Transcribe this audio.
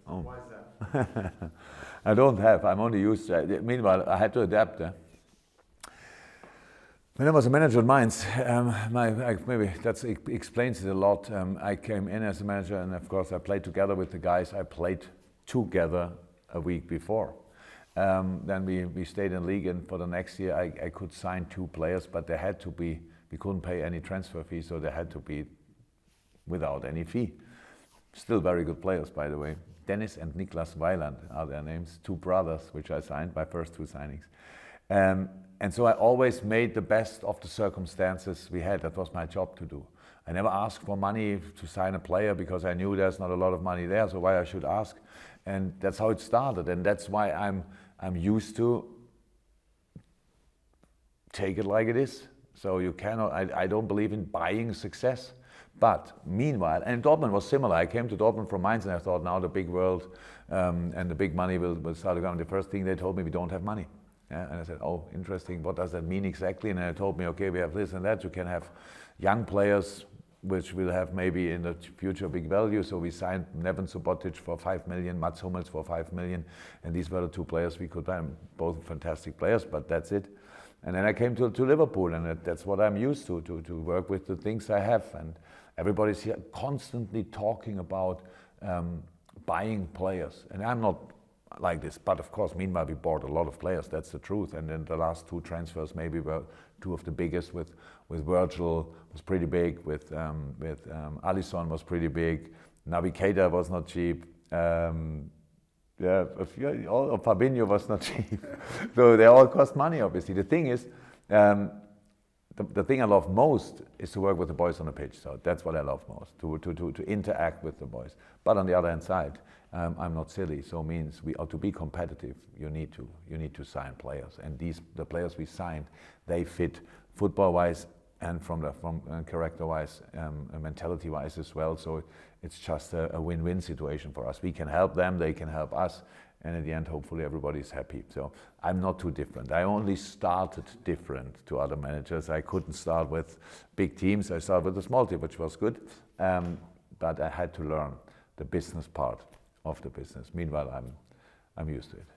Oh. Why is that? I don't have. I'm only used to it. Meanwhile, I had to adapt. When I was a manager at Mainz, maybe that explains it a lot. I came in as a manager, and of course I played together with the guys I played together a week before. Then we stayed in league, and for the next year I could sign 2 players, but they had to be, we couldn't pay any transfer fee, so they had to be without any fee. Still very good players, by the way. Dennis and Niklas Weiland are their names, 2 brothers, which I signed, my first 2 signings. And so I always made the best of the circumstances we had. That was my job to do. I never asked for money to sign a player because I knew there's not a lot of money there, so why I should ask? And that's how it started, and that's why I'm used to take it like it is. So you cannot, I don't believe in buying success. But meanwhile, and Dortmund was similar. I came to Dortmund from Mainz and I thought now the big world and the big money will start to come. The first thing they told me, we don't have money. Yeah, and I said, oh, interesting, what does that mean exactly? And they told me, okay, we have this and that. You can have young players, which will have maybe in the future big value. So we signed Neven Subotic for 5 million, Mats Hummels for 5 million. And these were the 2 players we could buy. Both fantastic players, but that's it. And then I came to Liverpool, and that's what I'm used to work with the things I have. And everybody's here constantly talking about buying players. And I'm not like this, but of course, meanwhile, we bought a lot of players, that's the truth. And then the last 2 transfers maybe were 2 of the biggest. With Virgil was pretty big, with Alisson was pretty big, Naby Keita was not cheap, Fabinho was not cheap. So they all cost money, obviously. The thing is, the thing I love most is to work with the boys on the pitch. So that's what I love most, to interact with the boys. But on the other hand side, I'm not silly. So it means we ought to be competitive. You need to sign players, and the players we signed, they fit football-wise and from character-wise, mentality-wise as well. So it's just a win-win situation for us. We can help them, they can help us, and at the end, hopefully, everybody's happy. So I'm not too different. I only started different to other managers. I couldn't start with big teams. I started with a small team, which was good, but I had to learn the business part of the business. Meanwhile, I'm used to it.